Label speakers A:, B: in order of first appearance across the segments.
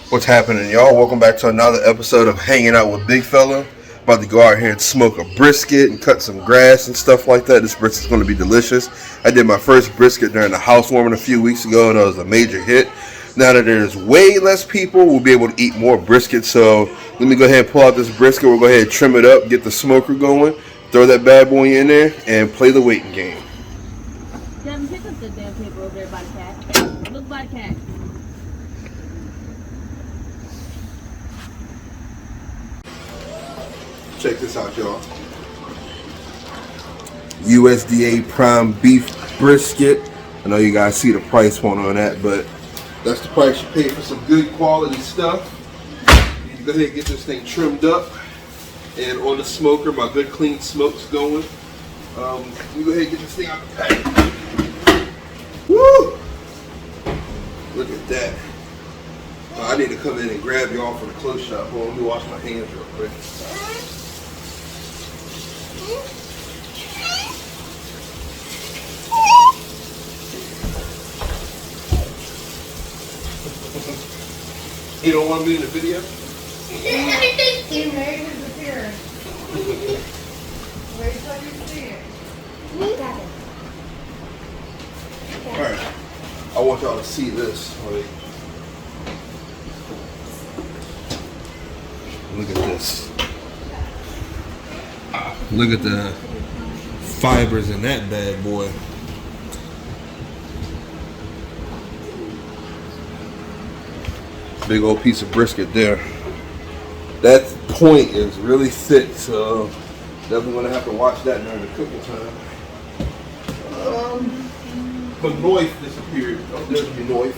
A: What's happening, y'all? Welcome back to another episode of Hanging Out with Bigfella. About to go out here and smoke a brisket and cut some grass and stuff like that. This brisket's going to be delicious. I did my first brisket during the housewarming a few weeks ago, and it was a major hit. Now that there's way less people, we'll be able to eat more brisket. So let me go ahead and pull out this brisket. We'll go ahead and trim it up, get the smoker going, throw that bad boy in there, and play the waiting game.
B: Devin, pick up the damn paper over there by the cat. Look by the cat.
A: Check this out, y'all. USDA prime beef brisket. I know you guys see the price point on that, but that's the price you pay for some good quality stuff. You go ahead and get this thing trimmed up. And on the smoker, my good clean smoke's going. We go ahead and get this thing out the pack. Woo! Look at that. I need to come in and grab y'all for the close shot. Hold on, let me wash my hands real quick. You don't want to be in the video?
C: He made his appearance. Wait till you see it.
A: Alright. I want y'all to see this. Look at this. Look at the fibers in that bad boy. Big old piece of brisket there. That point is really thick, so definitely gonna have to watch that during the cooking time. The knife disappeared. Oh, there's the knife.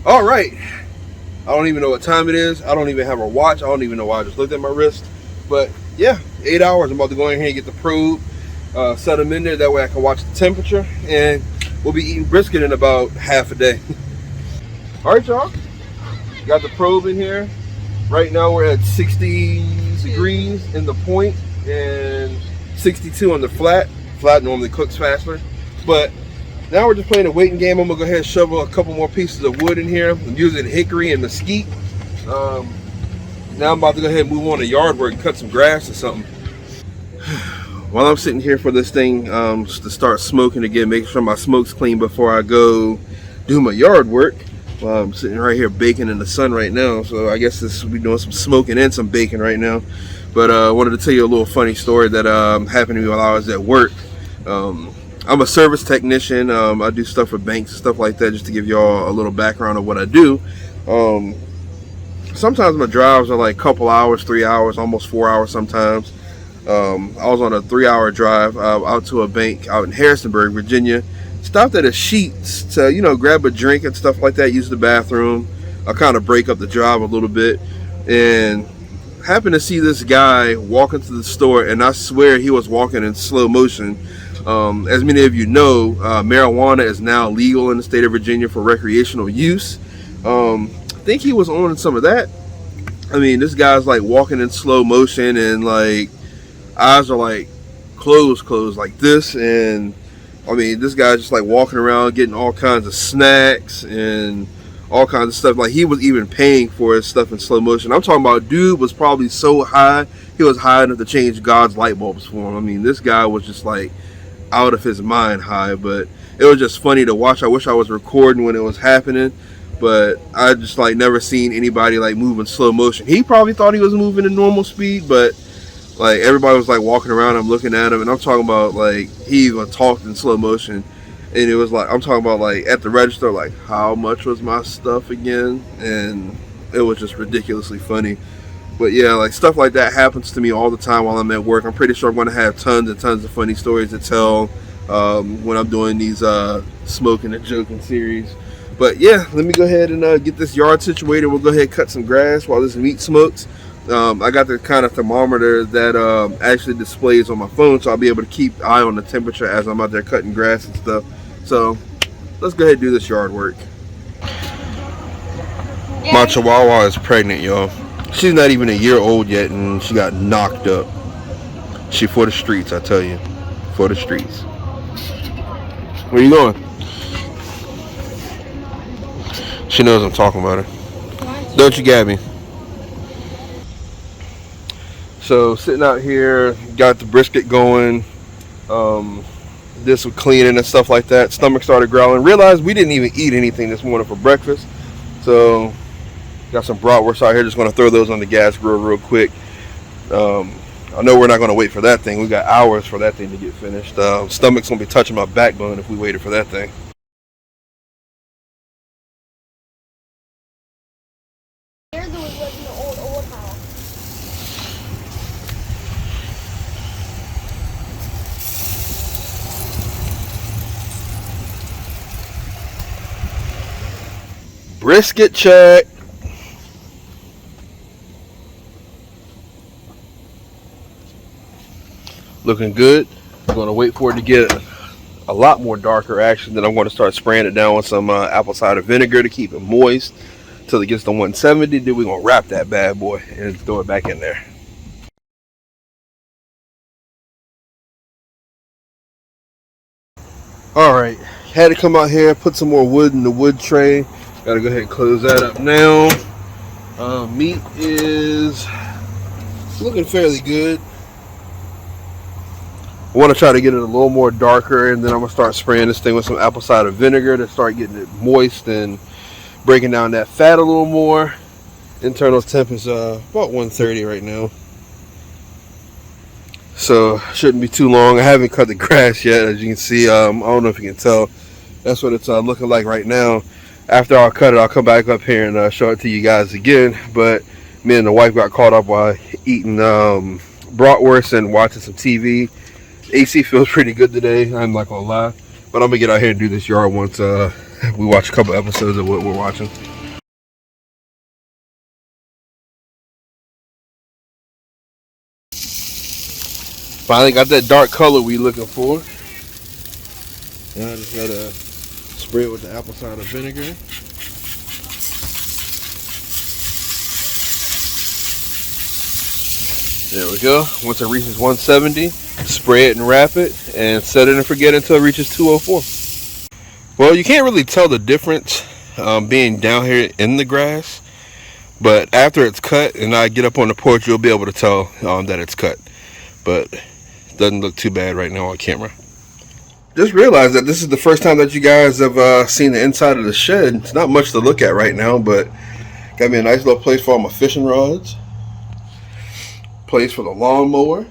A: All right, I don't even know what time it is. I don't even have a watch. I don't even know why I just looked at my wrist. But yeah, 8 hours. I'm about to go in here and get the probe, set them in there. That way I can watch the temperature, and we'll be eating brisket in about half a day. All right, y'all. Got the probe in here. Right now we're at 60 degrees in the point and 62 on the flat. Flat normally cooks faster, but now we're just playing a waiting game. I'm gonna go ahead and shovel a couple more pieces of wood in here. I'm using hickory and mesquite. Now I'm about to go ahead and move on to yard work and cut some grass or something. While I'm sitting here for this thing to start smoking again, making sure my smoke's clean before I go do my yard work. I'm sitting right here baking in the sun right now, so I guess we're doing some smoking and some baking right now. But I wanted to tell you a little funny story that happened to me while I was at work. I'm a service technician. I do stuff for banks and stuff like that, just to give y'all a little background of what I do. Sometimes my drives are like a couple hours, 3 hours, almost 4 hours sometimes. I was on a 3-hour drive out to a bank out in Harrisonburg, Virginia. Stopped at a Sheetz to, you know, grab a drink and stuff like that, use the bathroom. I kind of break up the drive a little bit, and happened to see this guy walk into the store, and I swear he was walking in slow motion. As many of you know, marijuana is now legal in the state of Virginia for recreational use. I think he was on some of that, I mean, this guy's like walking in slow motion and like eyes are like closed like this, and I mean, this guy's just like walking around getting all kinds of snacks and all kinds of stuff. Like he was even paying for his stuff in slow motion. I'm talking about dude was probably so high, he was high enough to change God's light bulbs for him. I mean, this guy was just like out of his mind high, but it was just funny to watch. I wish I was recording when it was happening, but I just like never seen anybody like move in slow motion. He probably thought he was moving in normal speed, but like everybody was like walking around him looking at him, and I'm talking about like he even talked in slow motion, and it was like I'm talking about like at the register, like how much was my stuff again, and it was just ridiculously funny. But yeah, like stuff like that happens to me all the time while I'm at work. I'm pretty sure I'm going to have tons and tons of funny stories to tell when I'm doing these smoking and joking series. But yeah, let me go ahead and get this yard situated. We'll go ahead and cut some grass while this meat smokes. I got the kind of thermometer that actually displays on my phone, so I'll be able to keep an eye on the temperature as I'm out there cutting grass and stuff. So let's go ahead and do this yard work. My Chihuahua is pregnant, y'all. She's not even a year old yet, and she got knocked up. She for the streets, I tell you. For the streets. Where you going? She knows I'm talking about her. Don't you, Gabby? So sitting out here, got the brisket going. This was cleaning and stuff like that. Stomach started growling. Realized we didn't even eat anything this morning for breakfast. So got some bratwurst out here. Just going to throw those on the gas grill real quick. I know we're not going to wait for that thing. We got hours for that thing to get finished. Stomach's going to be touching my backbone if we waited for that thing. Brisket check. Looking good. I'm going to wait for it to get a lot more darker action. Then I'm going to start spraying it down with some apple cider vinegar to keep it moist until it gets to 170. Then we're going to wrap that bad boy and throw it back in there. Alright, had to come out here, put some more wood in the wood tray. Gotta go ahead and close that up now. Meat is looking fairly good. I want to try to get it a little more darker, and then I'm going to start spraying this thing with some apple cider vinegar to start getting it moist and breaking down that fat a little more. Internal temp is about 130 right now. So shouldn't be too long. I haven't cut the grass yet, as you can see. I don't know if you can tell. That's what it's looking like right now. After I cut it, I'll come back up here and show it to you guys again. But me and the wife got caught up while eating bratwurst and watching some TV. AC feels pretty good today, I'm not gonna lie. But I'm gonna get out here and do this yard once we watch a couple episodes of what we're watching. Finally got that dark color we looking for. Now I just gotta spray it with the apple cider vinegar. There we go. Once it reaches 170, spray it and wrap it and set it and forget until it reaches 204. Well, you can't really tell the difference being down here in the grass, but after it's cut and I get up on the porch, you'll be able to tell that it's cut. But it doesn't look too bad right now on camera. Just realized that this is the first time that you guys have seen the inside of the shed. It's not much to look at right now, but got me a nice little place for all my fishing rods. Place for the lawnmower.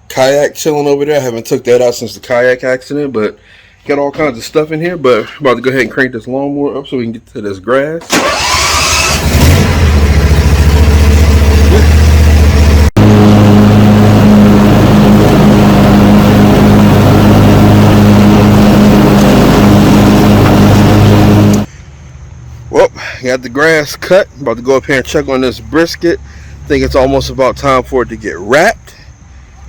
A: Kayak chilling over there. I haven't took that out since the kayak accident, but got all kinds of stuff in here. But I'm about to go ahead and crank this lawnmower up so we can get to this grass. Well, got the grass cut. About to go up here and check on this brisket. Think it's almost about time for it to get wrapped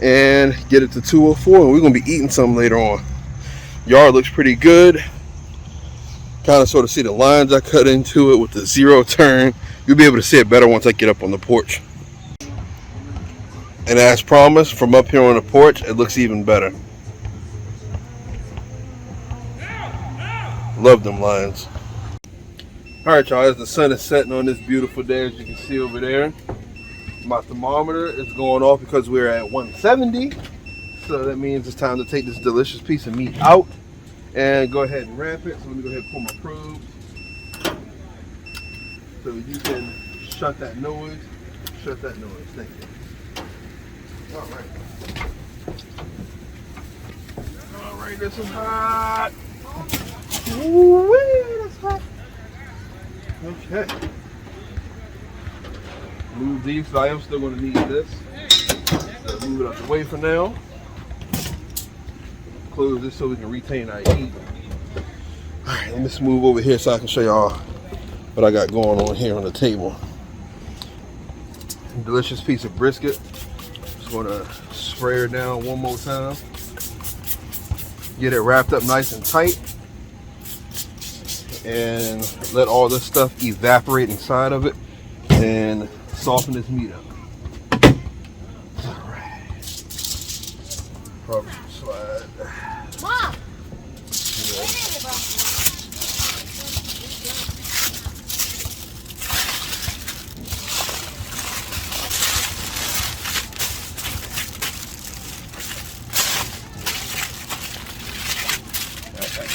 A: and get it to 204, and we're gonna be eating some later on. Yard looks pretty good. Kind of sort of see the lines I cut into it with the zero turn You'll be able to see it better once I get up on the porch. And as promised, from up here on the porch, it looks even better. Love them lions. Alright y'all, as the sun is setting on this beautiful day, as you can see over there, my thermometer is going off because we're at 170. So that means it's time to take this delicious piece of meat out and go ahead and wrap it. So let me go ahead and pull my probe so you can shut that noise. Shut that noise. Thank you. All right. All right, this is hot. Ooh, that's hot. Okay. Move these. So I am still going to need this. So move it out the way for now. Close this so we can retain our heat. Alright, let me just move over here so I can show y'all what I got going on here on the table. Delicious piece of brisket. Just gonna spray her down one more time. Get it wrapped up nice and tight. And let all this stuff evaporate inside of it and soften this meat up. Alright. Probably slide.
B: Mom!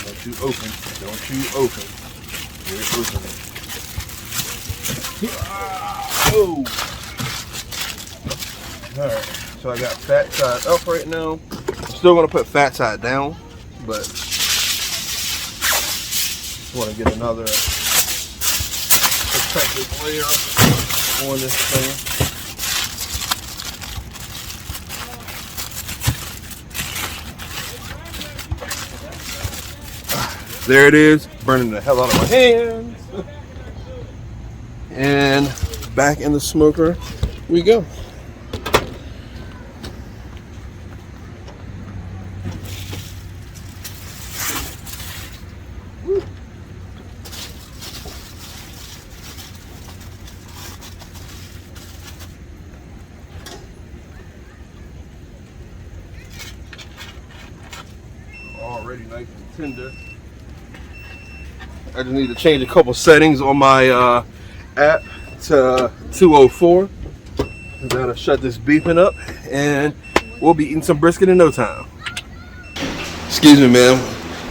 A: Don't you open. Don't you open. Here, open it. Oh! Alright, so I got fat side up right now. I'm still going to put fat side down, but I want to get another protective layer on this thing. There it is, burning the hell out of my hands. And back in the smoker we go. Already nice and tender. I just need to change a couple settings on my app to 204. That'll shut this beeping up, and we'll be eating some brisket in no time. Excuse me, ma'am.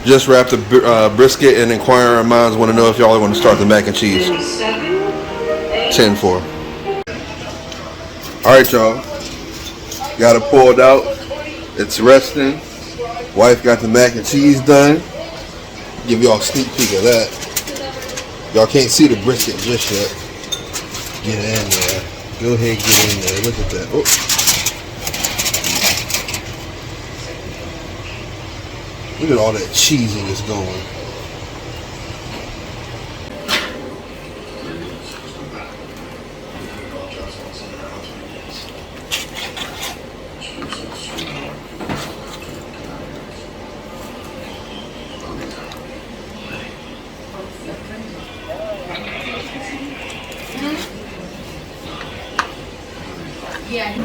A: Just wrapped the brisket, and inquiring minds want to know if y'all want to start the mac and cheese. 10-4. All right, y'all. Got it pulled out. It's resting. Wife got the mac and cheese done. Give y'all a sneak peek of that. Y'all can't see the brisket just yet. Get in there. Go ahead, get in there. Look at that. Oh. Look at all that cheesing that's going.
C: Yeah.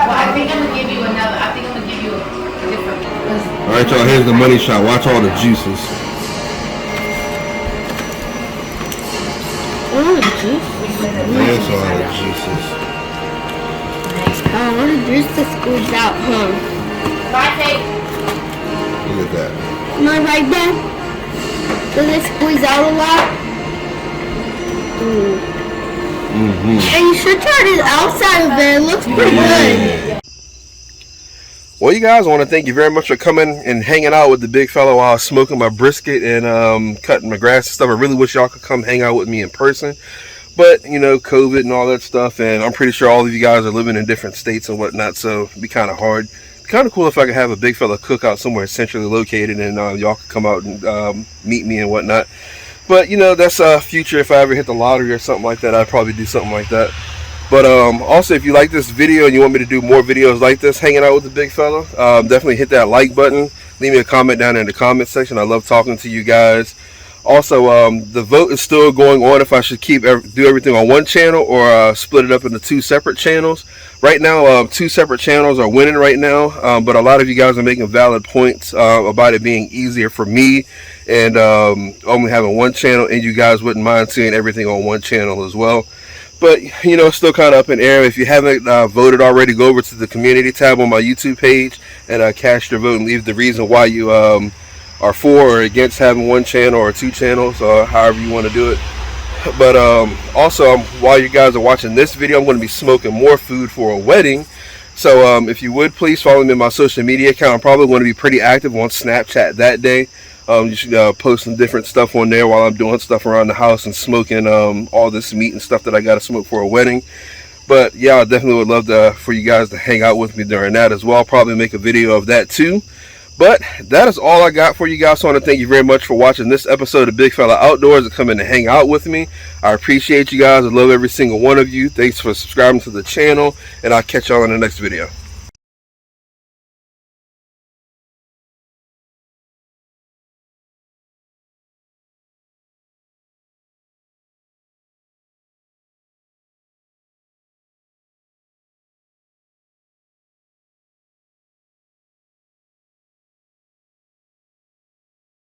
C: I think I'm gonna give you another. I think I'm gonna give you a different.
A: All right, y'all. Here's the money shot. Watch all the juices.
D: Oh, the juice.
A: There's all the juices.
D: Oh, what a juice to squeeze out, huh?
A: Look at that.
D: Am I right there? Does it squeeze out a lot? And you should try the outside of it. It looks pretty good.
A: Well, you guys, I want to thank you very much for coming and hanging out with the big fella while I was smoking my brisket and cutting my grass and stuff. I really wish y'all could come hang out with me in person. But, you know, COVID and all that stuff, and I'm pretty sure all of you guys are living in different states and whatnot, so it'd be kind of hard. It'd be kind of cool if I could have a big fella cookout somewhere centrally located and y'all could come out and meet me and whatnot. But, you know, that's future. If I ever hit the lottery or something like that, I'd probably do something like that. But also, if you like this video and you want me to do more videos like this, hanging out with the big fella, definitely hit that like button. Leave me a comment down in the comment section. I love talking to you guys. Also, the vote is still going on if I should do everything on one channel or split it up into 2 separate channels. Right now, 2 separate channels are winning right now, but a lot of you guys are making valid points about it being easier for me and only having 1 channel, and you guys wouldn't mind seeing everything on 1 channel as well. But, you know, it's still kind of up in air. If you haven't voted already, go over to the community tab on my YouTube page and cast your vote and leave the reason why you are for or against having 1 channel or 2 channels, or however you want to do it. But also, while you guys are watching this video, I'm going to be smoking more food for a wedding. So if you would, please follow me on my social media account. I'm probably going to be pretty active on Snapchat that day. You should post some different stuff on there while I'm doing stuff around the house and smoking all this meat and stuff that I got to smoke for a wedding. But yeah, I definitely would love for you guys to hang out with me during that as well. I'll probably make a video of that too. But that is all I got for you guys. So I want to thank you very much for watching this episode of Big Fella Outdoors and coming to hang out with me. I appreciate you guys. I love every single one of you. Thanks for subscribing to the channel, and I'll catch y'all in the next video.